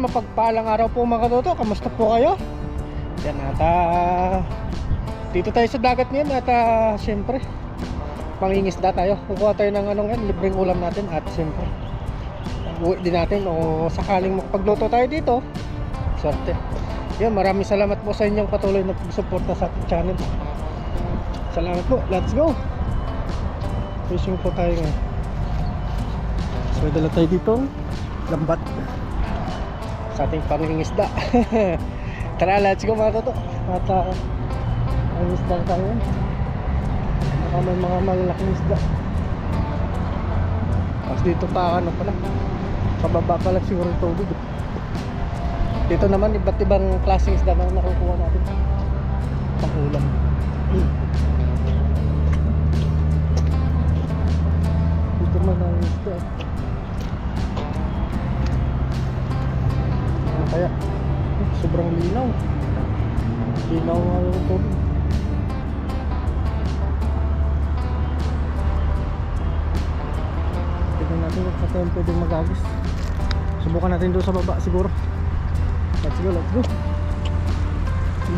mapagpalang araw po mga katoto. Kamusta po kayo? Yan at dito tayo sa dagat ngayon at siyempre mangingisda tayo. Kukuha tayo ng libreng ulam natin at siyempre uwi din natin o sakaling makapagluto tayo dito. Swerte. Yan, maraming salamat po sa inyong patuloy na pagsuporta sa ating channel. Salamat po. Let's go. Fishing po tayo ngayon. So dala tayo dito lambat sa ating pangingisda. Tara, let's go mga toto. At pangingisda tayo. Baka may mga malalaking isda. Tapos dito pa pala pababa pa lang siguro yung tubig. Dito naman iba't ibang klaseng isda na nakukuha natin pang ulam. Dito man ang isda. Ano kaya? Sobrang linaw. Linaw nga yung tubig. Tignan natin kung saan pwedeng magagis. Subukan natin doon sa baba siguro. Let's go, let's go.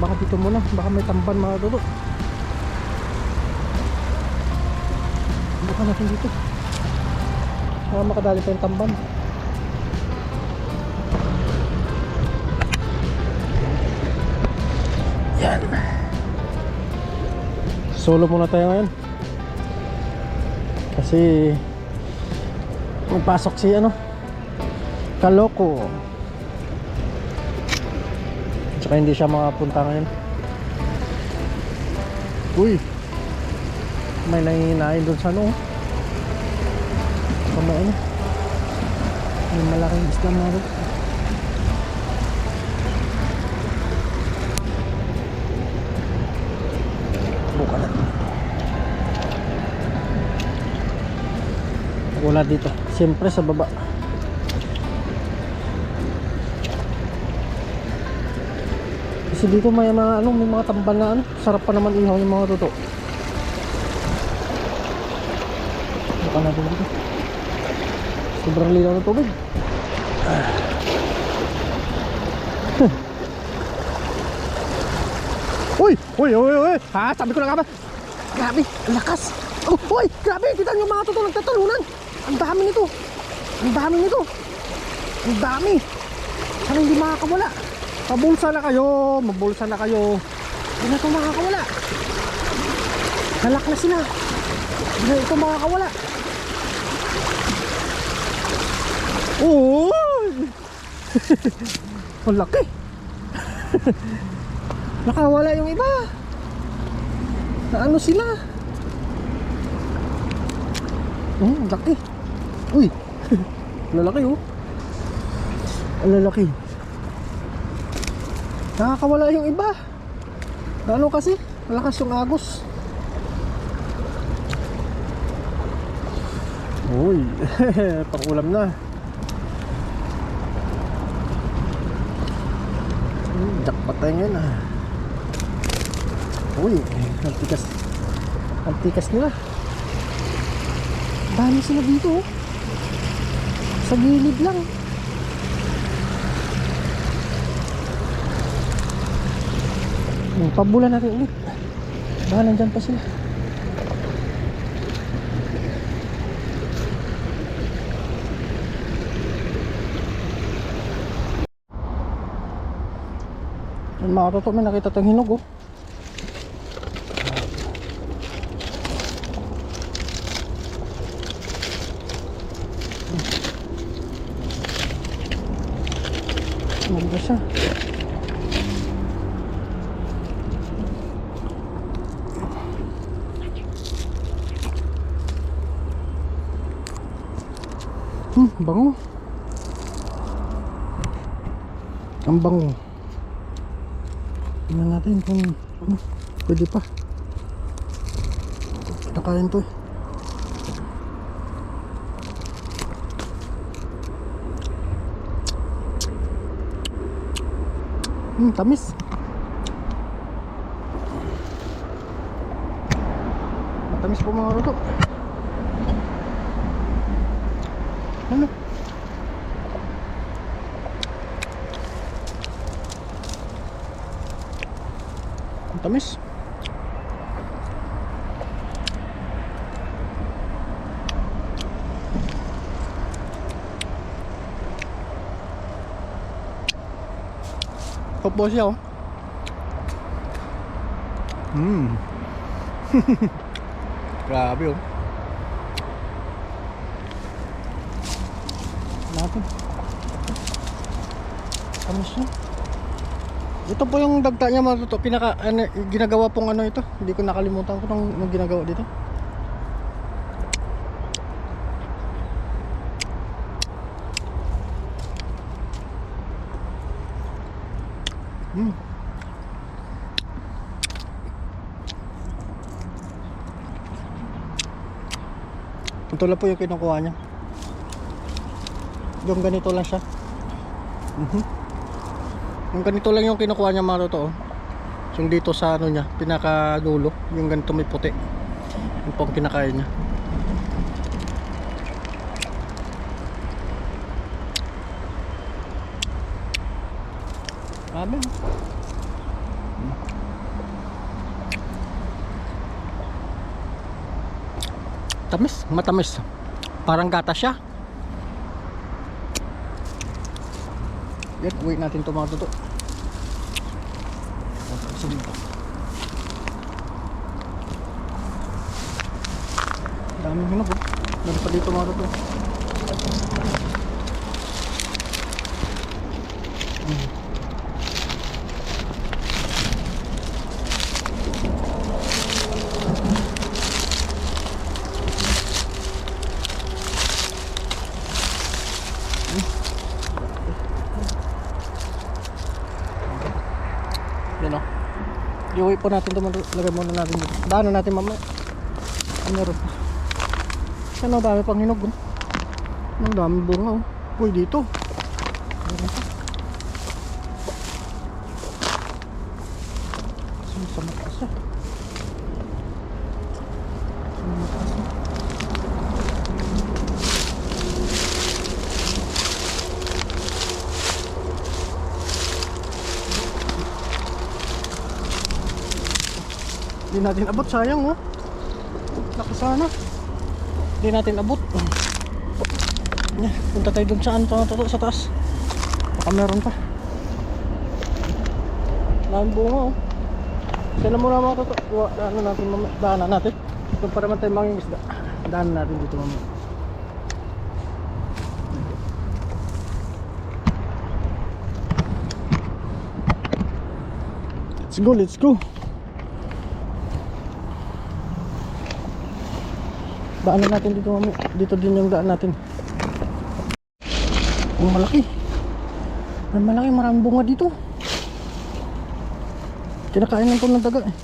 Baka dito muna, baka may tamban mga toto. Subukan natin dito. Baka makadali pa yung tamban. Yan. Solo muna tayo ngayon. Kasi magpasok si Kaloko. Tsaka hindi siya makapunta ngayon. Uy, may nangihinain doon sa may malaking isla na rin. Buka na. Wala dito, siyempre sa baba. Kasi dito may mga may mga tamban na sarap pa naman ihaw yung mga toto. Buka natin dito. Sobrang linaw ng tubig. Uy! Uy! Uy! Uy! Ha? Sabi ko na nga ba? Grabe! Ang lakas! Oh! Uy! Grabe! Kita nyo mga toto nagtatalunan! Ang dami nito! Ang dami nito! Ang dami! Sana hindi makakawala! Mabulsa na kayo! Mabulsa na kayo! Hindi na ito makakawala! Halak na sila! Hindi na ito makakawala! Oo! Ang laki! Nakawala yung iba! Na sila? Ang laki! Uy! Lalaki oh! Ang lalaki! Nakakawala yung iba. Kasi malakas yung agos. Uy, pang-ulam na. Jackpot tayo ngayon Uy, ang tikas nila. Dami sila dito sa gilid lang. Pabulan natin ulit. Baka nandyan pa sila. Mga toto, may nakita tayong hinog Maganda siya. Bango. Ang bango. Tingnan natin kung pwede pa. Nakain to tamis. Matamis po mga roto. Ano? Tamis. Topo siya oh. Grabe oh. Natin. Tamis siya. Ito po yung dagta niya mga toto. Ginagawa pong ano ito. Hindi ko nakalimutan ko nung ginagawa dito. Ito lang po yung kinukuha niya. Yung ganito lang siya. Yung ganito lang yung kinukuha niya mga toto. Yung dito sa ano niya, pinakadulo. Yung ganito may puti. Yung pong kinakain niya. Amen. Tamis, matamis. Parang gatas siya. Yan, wait natin ito mga toto. Daming hinog oh. Meron pa dito mga toto. Yan o. Iuwi po natin ito. Lagay muna natin dito. Daanan natin mamaya. Meron pa. Yan o. Dami pang hinog. Ang dami bunga o. Uy dito. Meron pa. Sa mataas o. Sa mataas o. Hindi natin abot, sayang oh. Laki sana. Hindi natin abot. Punta tayo dun sa ano, sa taas. Baka meron pa. Dahil bunga oh. Sila muna mga toto. Daanan natin. Kung para man tayo mangingisda. Daanan natin dito mamaya. Let's go, let's go. Daanan natin dito mamaya. Dito din yung daan natin. Ang malaki. Ang malaki, maraming bunga dito. Kinakain lang po ng daga eh.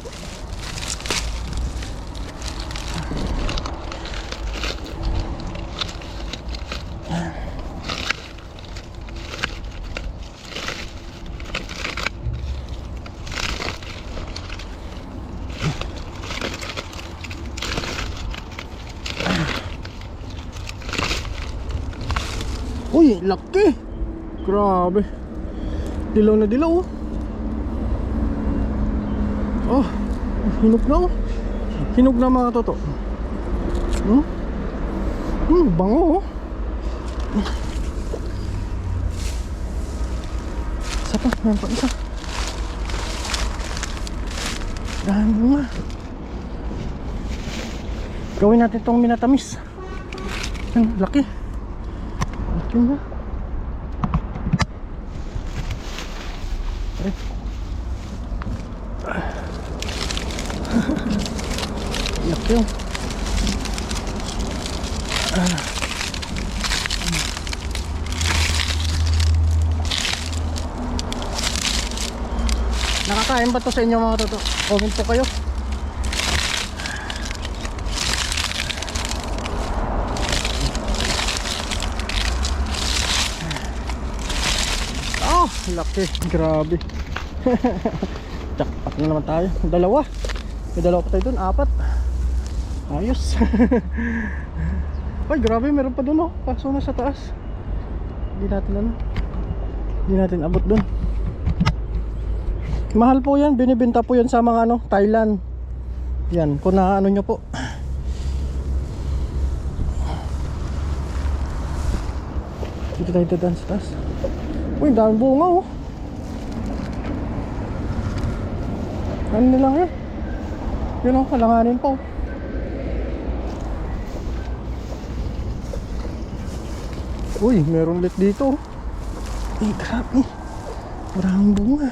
Uy, laki. Grabe. Dilaw na dilaw oh. Oh, hinog na oh. Hinog na mga toto. Bango oh. Isa pa, meron pa isa. Dahan bunga. Gawin natin itong minatamis. Laki. Laki na. Laki yun. Nakakain ba to sa inyo mga toto? Comment po kayo. Oh, laki. Grabe. Jackpot na naman tayo. Dalawa. May dalawa pa tayo dun. 4. Ayos. Ay, grabe. Meron pa dun oh. Kaso na sa taas. Hindi natin abot dun. Mahal po yan, binibenta po yan sa mga ano, Thailand. Yan, kung na ano nyo po. Dito tayo dadaan sa taas. Uy, dami bunga oh. Ano nilang eh. Yun oh, kalanganin po. Uy, meron ulit dito. Eh, grabe. Maraming bunga.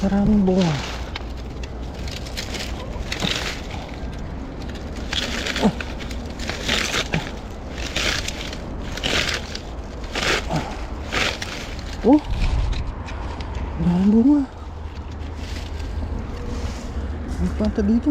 Maraming bunga. Oh, maraming bunga. May planta dito.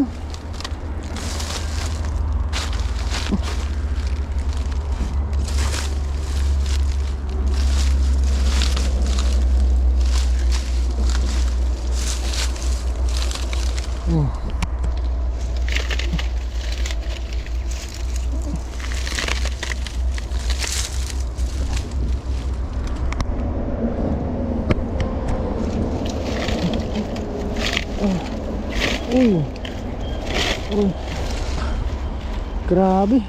Grabe.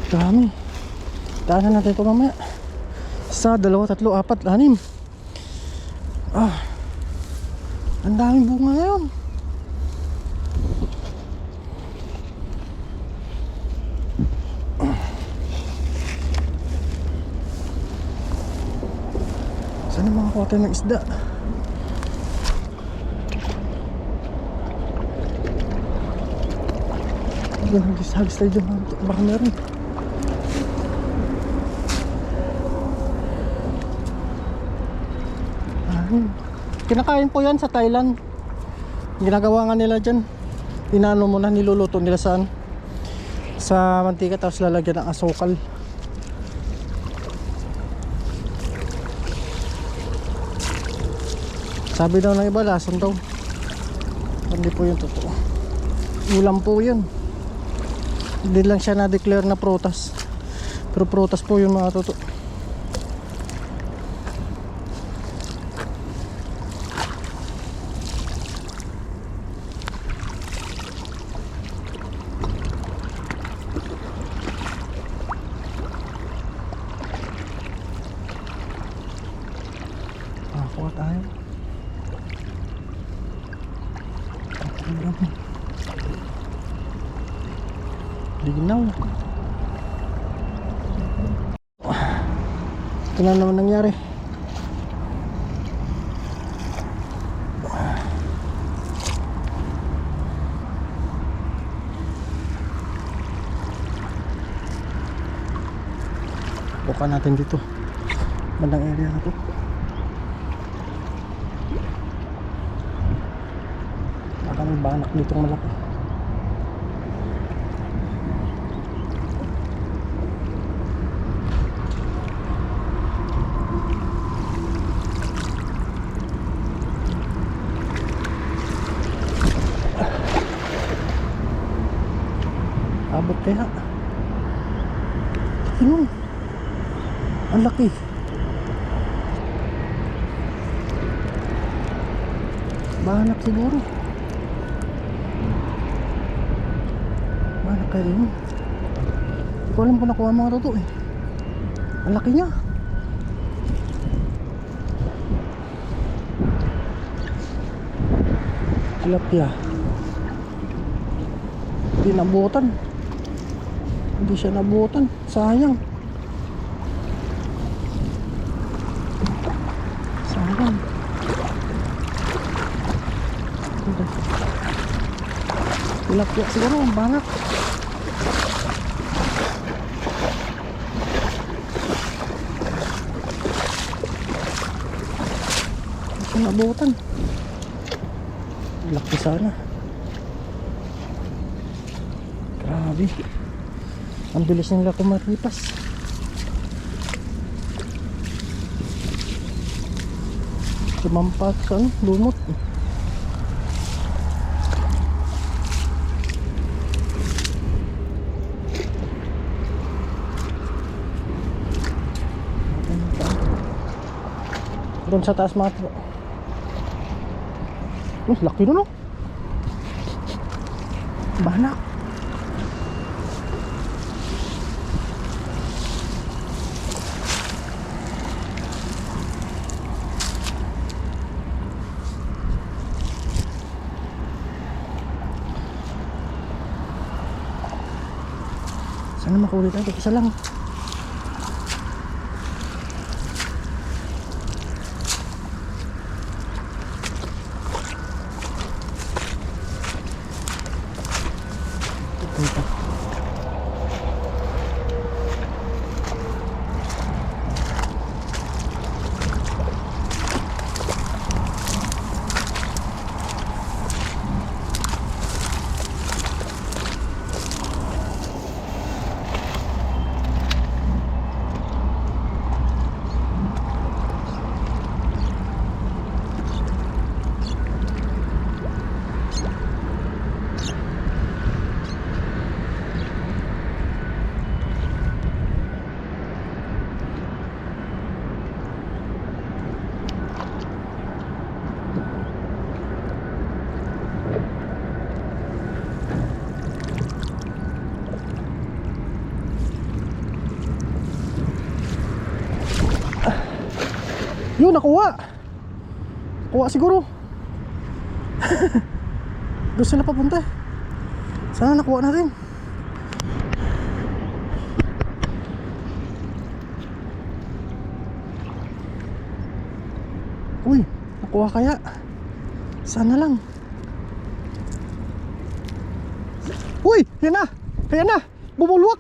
Dami. Daanan natin ito mamaya. 1, 2, 3, 4, 6. Ang daming bunga ngayon. Saan ang mga kuha tayo ng isda? Hagis tayo dyan. Baka meron. Kinakain po yan sa Thailand. Ginagawa nga nila dyan. Inaano mo na, niluluto nila saan? Sa mantika, tapos lalagyan ng asukal. Sabi daw ng iba, lason daw. Hindi po yung totoo. Ulam po yun. Hindi lang siya na-declare na prutas. Pero prutas po yun mga totoo. Kuha tayo. Linaw. Ito na naman nangyari. Buka natin dito. Bandang area na to. Baka may banak ditong malaki. Abot kaya. Yun. Ang laki. Banak siguro. Banak kaya yun. Hindi ko alam kung nakuha mga toto eh. Ang laki niya. Tilapia. Hindi nabutan. Hindi siya nabutan. Sayang. Sayang. Tilapia siguro ang banak. Hindi siya nabutan. Laki sana. Grabe. Ang bilis nila kumatipas. Sumampat sa ano, lumot. Pero Doon sa taas mga bro. Laki nun oh. Banak. Sana makaulit tayo, isa lang. Yun, nakuha. Kuha siguro. Doon sila papunta. Sana nakuha natin. Uy, nakuha kaya. Sana lang. Uy, yan na. Yan na. Bumulwak.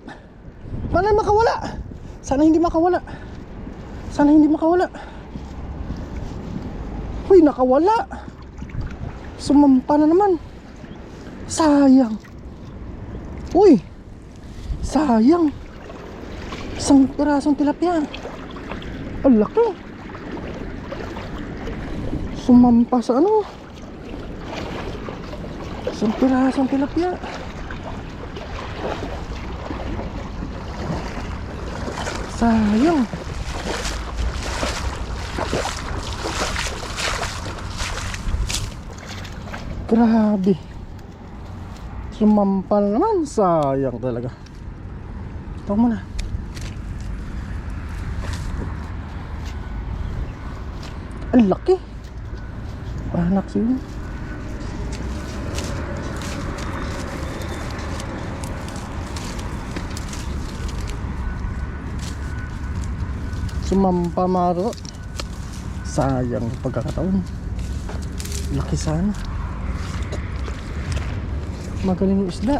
Mana makawala. Sana hindi makawala. Sana hindi makawala. Uy, nakawala. Sumampa na naman. Sayang. Uy, sayang. Isang pirasong tilapia. Ang laki. Sumampa sa ano. Isang pirasong tilapia. Sayang. Grabe. Sumampal naman. Sayang talaga. Ito muna. Ang laki. Anak siya. Sumampa maro. Sayang pagkakataon. Laki sana. Magaling yung isda.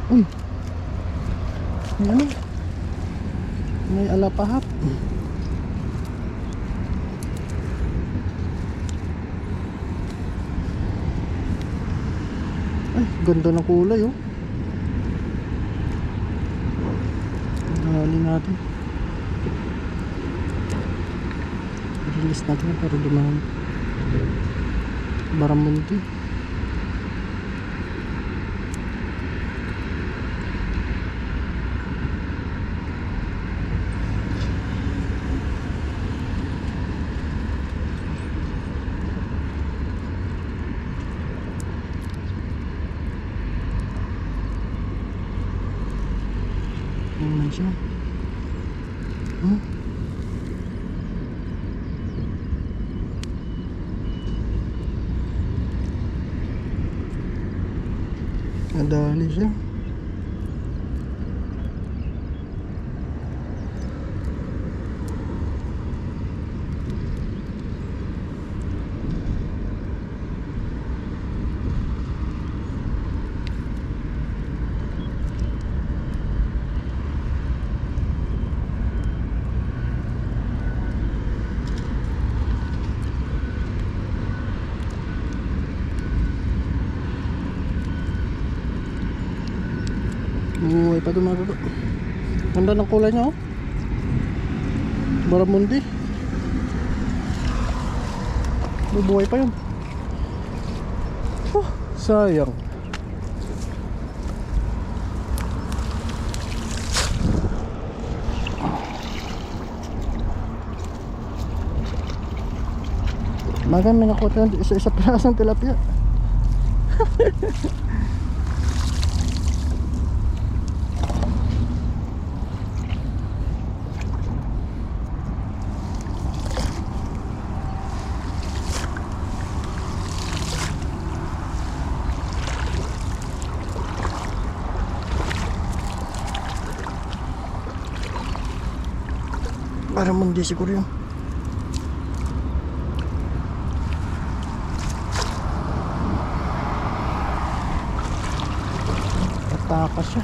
Uy, may ano? May alapahap. Ay, ganda ng kulay oh. Nahali natin. Release natin yan para dumaan. Baramundi. Ano siya? Nadali siya. Buhay pa doon mga baba. Ganda ng kulay niya oh. Baramundi. Buhay pa yun. Oh, sayang. Magan, may nakuha tayo isa-isa pirasong tilapia. Parang hindi siguro yun. Takas siya.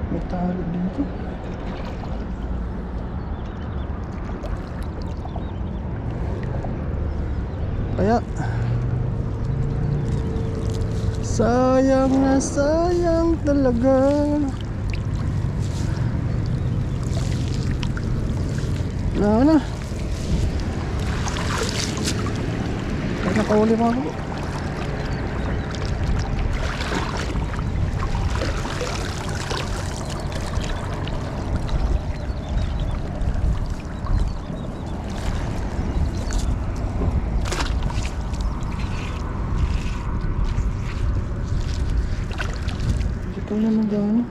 May talo dito. Kaya sayang na sayang talaga. Wala na. Kaya nakahuli pa ako. Ito naman gano'n.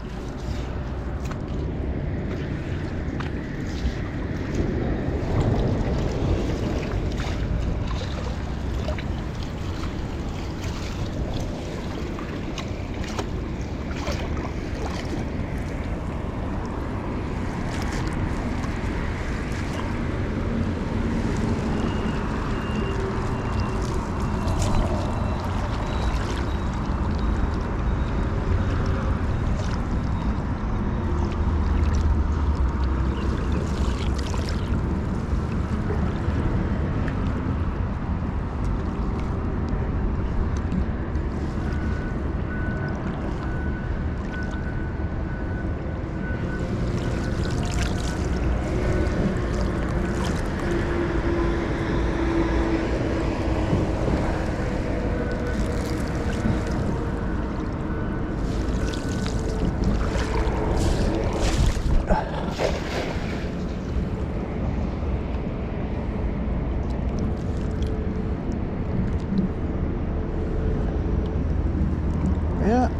Kaya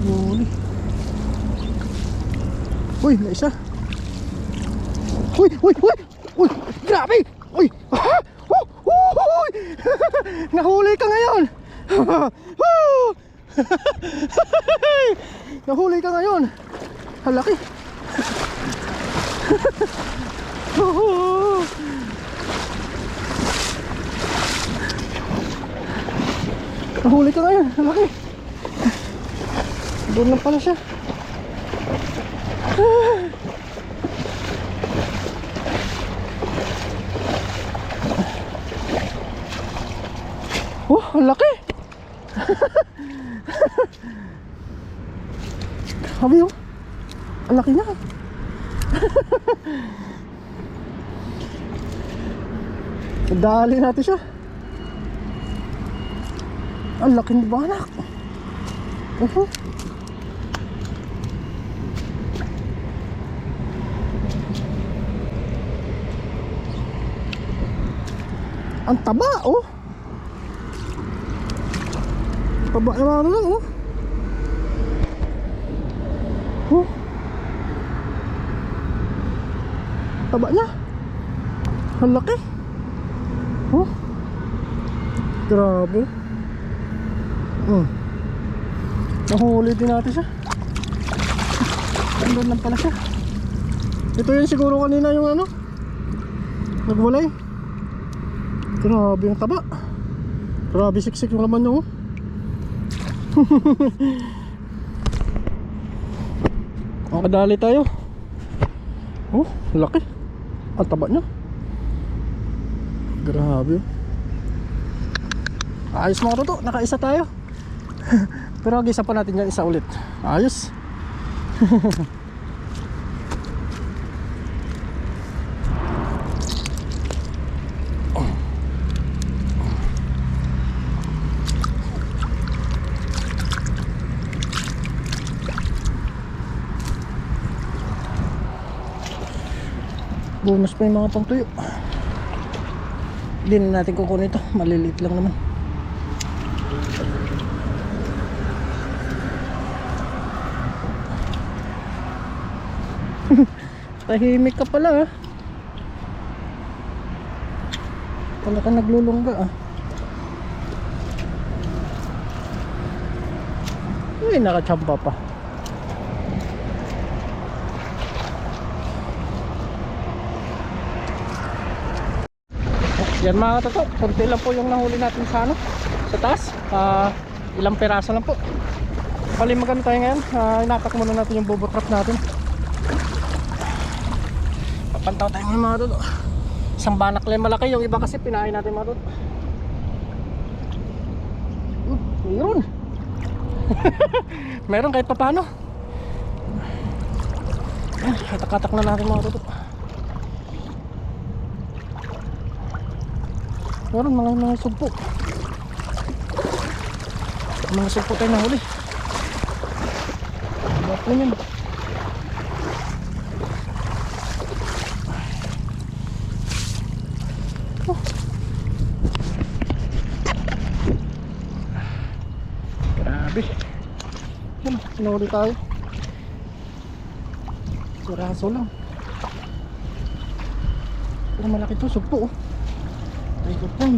huli. Uy, may isa. Uy, uy, uy. Uy, grabe. Uy. Ha? Uy. Nahuli ka ngayon. Nahuli ka ngayon. Halaki. Nahuli ka ngayon. Halaki. Doon lang pala siya. Oh, ang laki. Sabi oh, ang laki na. Dali natin siya. Ang laki ng banak. Ang taba oh. Taba naman lang oh. Oh. Taba niya. Ang laki. Oh. Grabe. Nahuli din natin siya. Nandun lang pala siya. Ito yun siguro kanina yung ano, nagwalay. Grabe yung taba. Grabe siksik yung laman niya oh. Makadali tayo. Oh, laki. Ang taba niya. Grabe. Ayos mga toto, nakaisa tayo. Pero gisa pa natin yan isa ulit. Ayos. Bonus pa yung mga pangtuyo. Hindi na natin kukunin ito, maliliit lang naman. Tahimik ka pala ah. Pala ka naglulungga ah. Uy, nakachamba pa. Yan mga katoto, konti lang po yung nahuli natin sa ano, sa taas. Ilang peraso lang po. Bali magano tayo ngayon, inatak muna natin yung bobo trap natin. Papantaw tayo ngayon mga katoto. Isang banak lang malaki, yung iba kasi pinain natin mga katoto. Mayroon. Meron kahit pa paano. Hatak-hatak na natin mga katoto. Meron mga sugpo. Mga sugpo tayo nahuli. Bapo yan. Oh. Grabe. Yan, nahuli tayo. Siraso lang. Pero malaki to, sugpo oh. Ikot lang.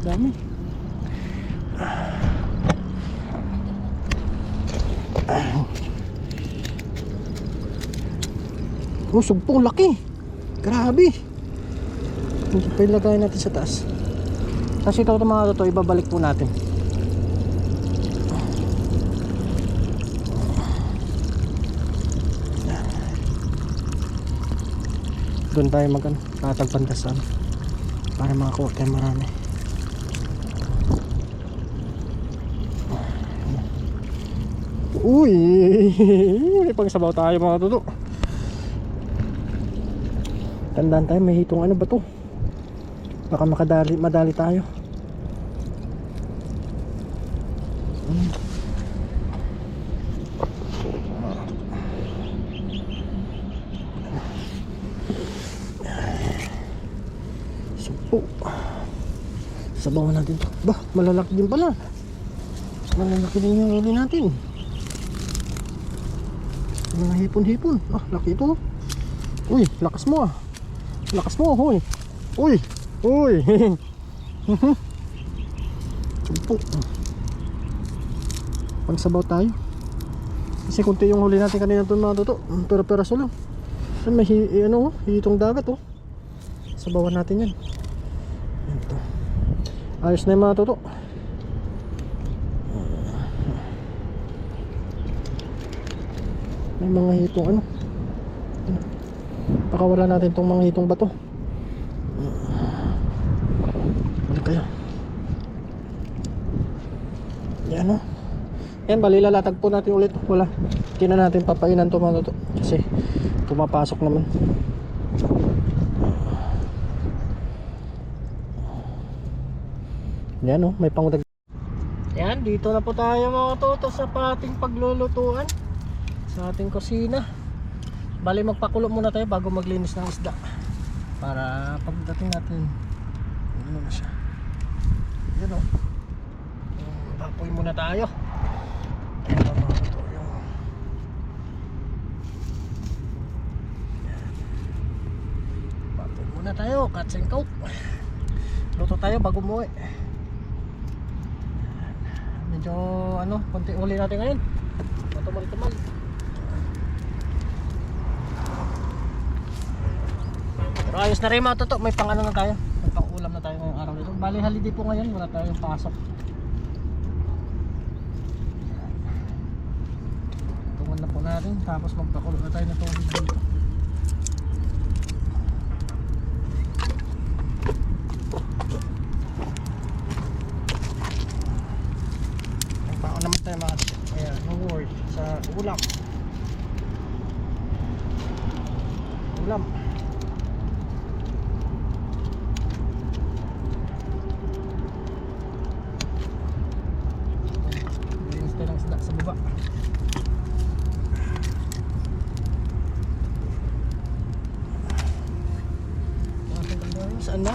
Dami. Oh, sugpo, laki. Grabe. Ito pa ilagay natin sa taas. Kasi ito mga ito, ibabalik po natin. Doon tayo tatagpantasan para makakuha tayo marami. Uy, may pagsabaw tayo mga tuto. Tandaan tayo, may hitong ano ba to, baka madali tayo. Sabawan natin to. Bah, malalaki din pala. Malalaki din yung huli natin. Mga hipon-hipon. Ah, laki ito. Uy, lakas mo ah. Lakas mo, huy. Uy, uy. Sumpo. Pagsabaw tayo. Kasi kunti yung huli natin kanina ito mga toto. Pero peraso lang. May hitong dagat oh. Sabawan natin yan. Ito. Ayos na yung mga toto. May mga hitong ano. Pakawala natin itong mga hitong bato. Balik kayo. Yan o. Yan, bali lalatag po natin ulit. Wala, hindi na natin papainan ito mga toto. Kasi tumapasok naman. Yan o, may pangudag. Yan, dito na po tayo mga toto sa ating paglulutuan sa ating kusina. Bali magpakulo muna tayo bago maglinis ng isda para pagdating natin ano na siya. Yan o, papoy muna tayo. Yan o mga toto, papoy muna tayo, cuts and coke. Luto tayo bago umuwi. medyo ano, konti uli natin ngayon. Matumal-tumal. Pero ayos na rin mga toto, may pang ano na tayo. May pang ulam na tayo ngayong araw nito. Bali holiday po ngayon, wala tayong pasok. Tungan na po natin, tapos magpakulo na tayo ng tubig dito. Naman tayo mga kaya no worry sa ulam linis tayo ng isda sa baba. Saan na?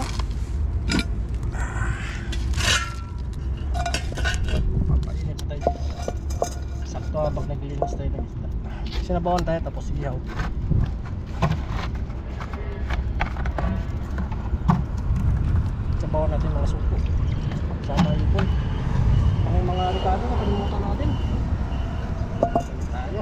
Habang naglilinis tayo ng isda, sinabawan tayo tapos ihaw. Sabawan natin mga suko sama ipon. May mga ricado na kalimutan natin tayo.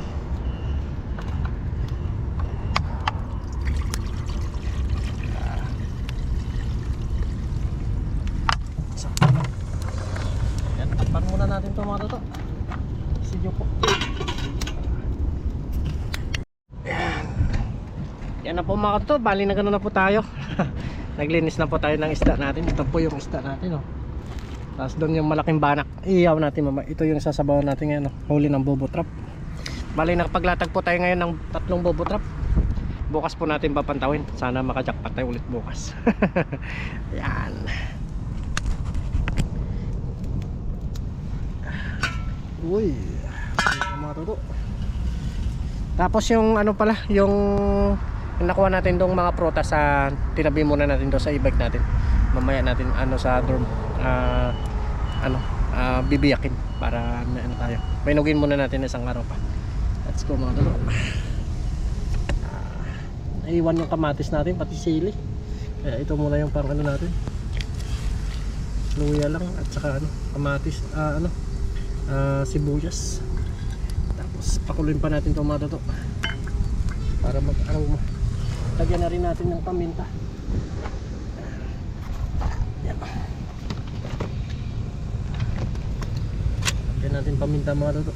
Yan, takpan muna natin ito mga toto. Po. Yan na po mga to, bali na gano'n na po tayo. Naglinis na po tayo ng isda natin. Ito po yung isda natin, oh. Tapos doon yung malaking banak, iyaw natin mama. Ito yung sasabawan natin ngayon, oh. Huli ng bobo trap. Bali nakapaglatag po tayo ngayon ng 3 bobo trap. Bukas po natin papantawin. Sana makajackpot tayo ulit bukas. Yan. Uy, mga toto. Tapos yung ano pala, yung nakuha natin dong mga prutas sa tinabi muna natin do sa e-bike natin. Mamaya natin ano sa dorm bibiyakin para ano tayo. Mainugin muna natin isang araw pa. Let's go mga toto. Naiwan yung kamatis natin pati sili. Kaya ito muna yung parang ano natin. Luya lang at saka ano, kamatis sibuyas. Tapos pakuluin pa natin itong mga toto para mag-aroma. Lagyan na rin natin ng paminta. Yan. Lagyan natin paminta mga toto.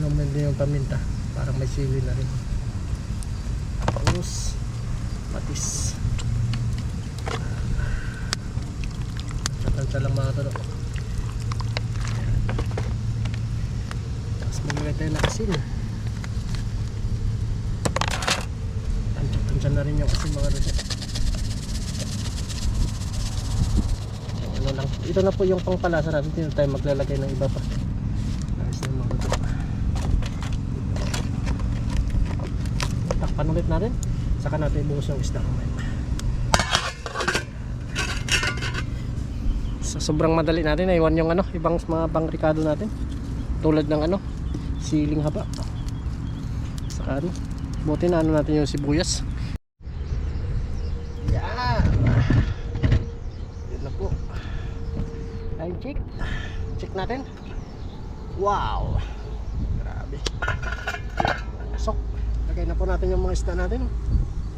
Ano man din yung paminta para may sili na rin. Tapos patis. Tansya lang mga toto. Tapos maglagay tayo ng asin. Tansya na rin yung asin mga toto. Ano lang. Ito na po yung pangpalasa natin. Hindi tayo maglalagay ng iba pa. Ayos na mga toto. Takpan ulit natin. Saka natin ibuhos yung isda kumaya. Sobrang madali natin, naiwan yung ano, ibang mga pang-ricado natin. Tulad ng ano, siling haba. Saka ano, buti na ano natin yung sibuyas. Yan. Yan na po. Time check. Check natin. Wow. Grabe. Pasok. Lagay na po natin yung mga isda natin.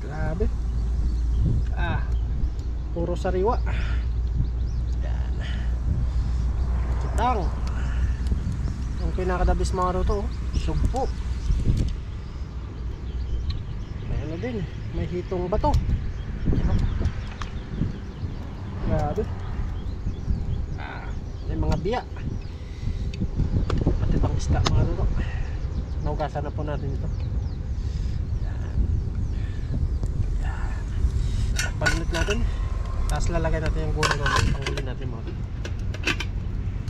Grabe. Puro sariwa. Tang. Yung pinakadabis mga roto, sugpo. May ano din, may hitong bato. Grabe. May mga biya. Pati pang isda mga roto. Naugasan na po natin ito. Pagulit natin. Tapos lalagay natin yung gulay ng panghuli natin mga roto.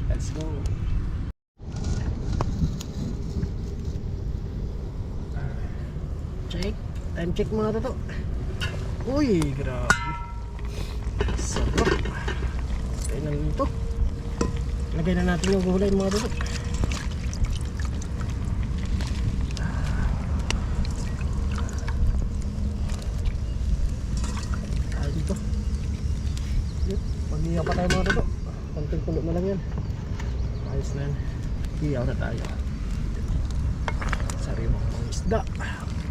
Let's go. Check. Time check mga toto. Uy, grabe. Sarap. Lagay na ito. Lagay na natin yung gulay mga toto. Tayo dito. Pag-iyak pa tayo mga toto. konting kulo na lang yan. Ayos na yan. Iyaw na tayo. Sariwang mga isda.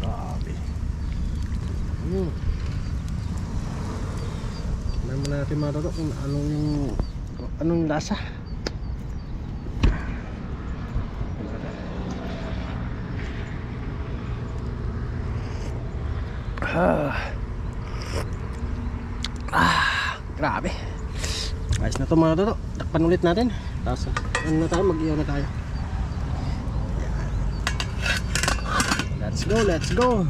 Grabe. Tignan muna natin mga toto kung anong lasa. Grabe. Ayos na to mga toto. Takpan ulit natin. Tapos ano na tayo, mag-iyaw na tayo. Let's go, let's go.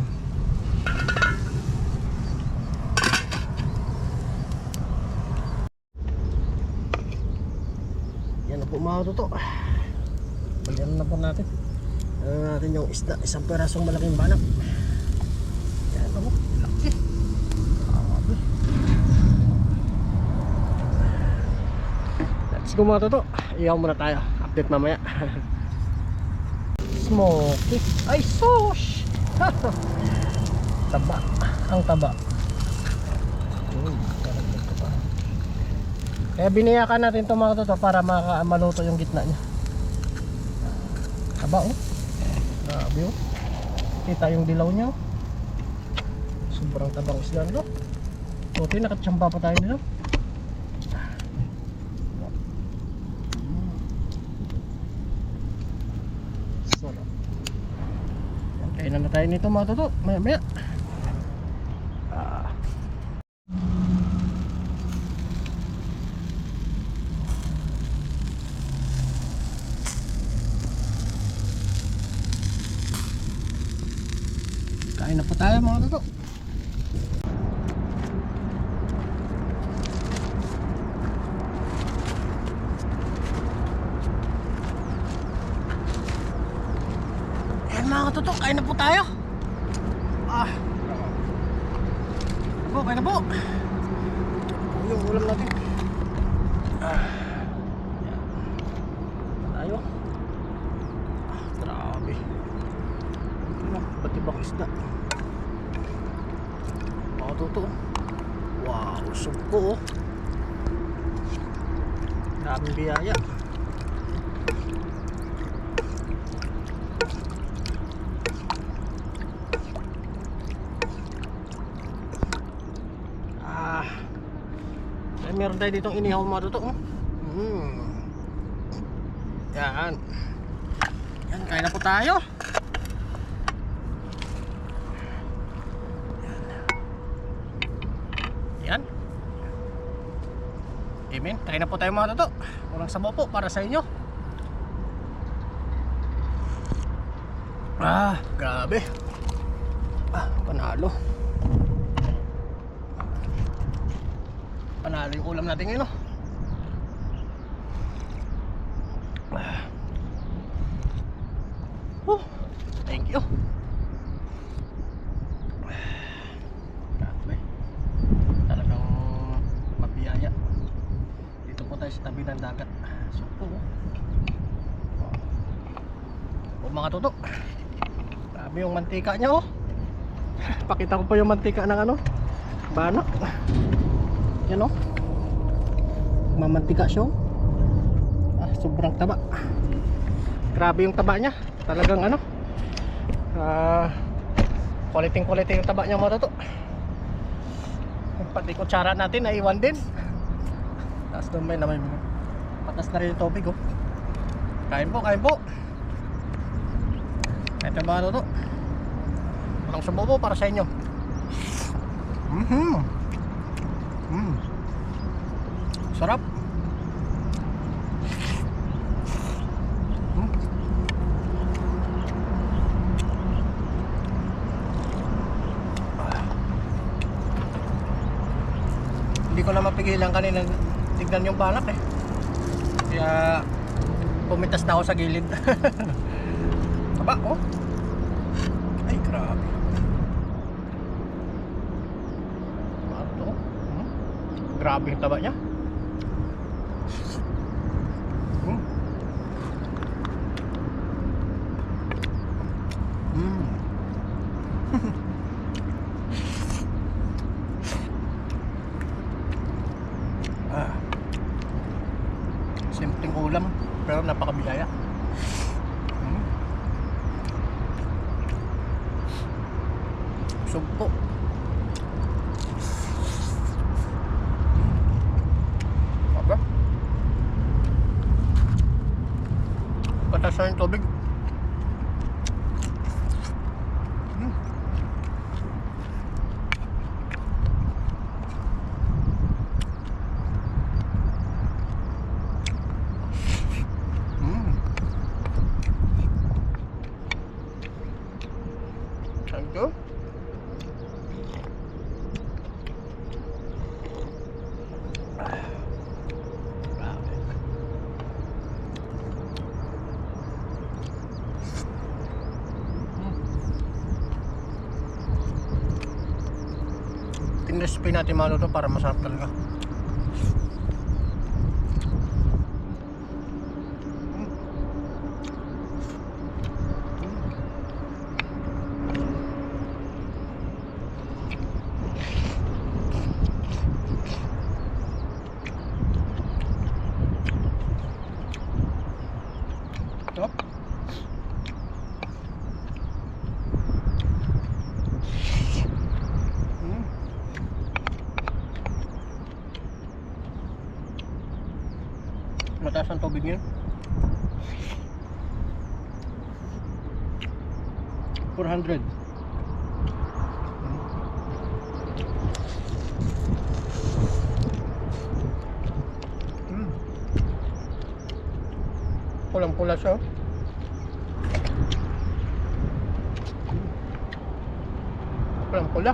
Yan na po mga toto. Bagyan na po natin. Ano natin yung isda, isang perasong malaking banak. Yan na po, laki. Grabe. Let's go mga toto. Iyaw muna tayo. Update mamaya. Smoky. Ay sus. Taba. Ang taba. Kaya biniyakan natin itong mga toto para maluto yung gitna niya. Taba oh. Grabe oh. Kita yung dilaw niya oh. Sobrang tabang isda nito. Buti nakatsampa pa tayo nito. Kainan na tayo nito mga toto, maya maya. Kain na po tayo mga toto. Mga toto, kain na po tayo. Kain na po. Yung ulam natin. Tayo. Grabe. Pati bang isda. Mga toto. Wow, sumpo oh. Daming biyaya. Meron tayo ditong inihaw mga toto. Yan. Yan, kain na po tayo. Yan. Amen. Kain na po tayo mga toto. Walang sabaw po para sa inyo. Grabe. Panalo. Panalo yung ulam natin ngayon, no? Thank you. Grabe. Talagang mabiyaya. Dito po tayo sa tabi ng dagat. Supo. Mga toto. Grabe yung mantika niya, oh. Pakita ko po yung mantika ng banak. Yan o. Mamantika siya o. Sobrang taba. Grabe yung taba niya. Talagang quality yung taba niya mga toto. Pati kutsara natin naiwan din. Tapos doon may patas na rin yung tubig o. Kain po, kain po. Ito mga toto. Walang subo po para sa inyo. Sarap. Hindi ko na mapigilan kanina tignan yung banak eh. Kaya pumitas na ako sa gilid. Aba oh. Ay grabe. Grabe yung taba niya. napakabiyaya. Sugpo. Aba. Patas na yung tubig. Thank you. Tinrecipe natin mga to para masarap talaga. Stop. Mataas ang tubig niya. 400. Pulang-pula siya. Pulang-pula.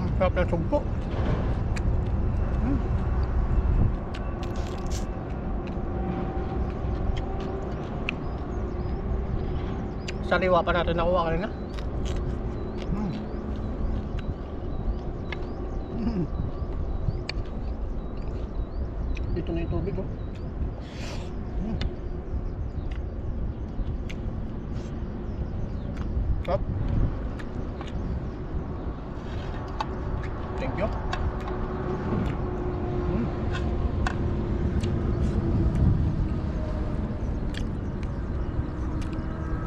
Ang sarap ng sugpo. Sariwa pa natin nakuha kanina. Dito na yung tubig, oh. Stop. Thank you.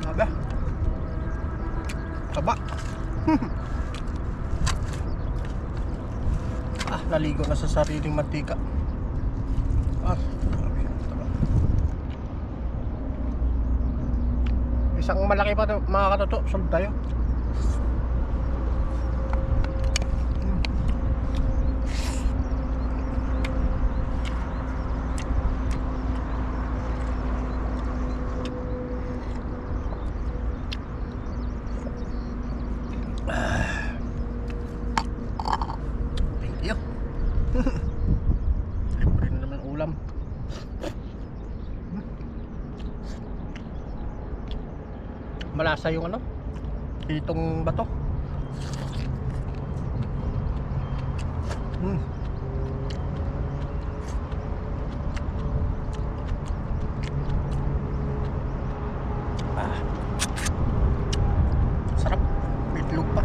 Aba. Taba. Naligo na sa sariling mantika. Taba. Isang malaki pa to, mga katoto. Solve tayo. Libre na naman ulam. Malasa yung ano, itong bato. Sarap, itlog pa.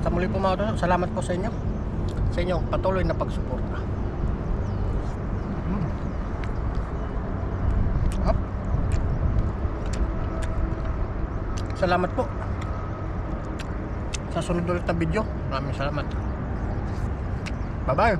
Sa muli po mga katoto, salamat po sa inyo. Sa inyong patuloy na pagsuporta. Salamat po. Sa sunod ulit na video, maraming salamat. Bye bye.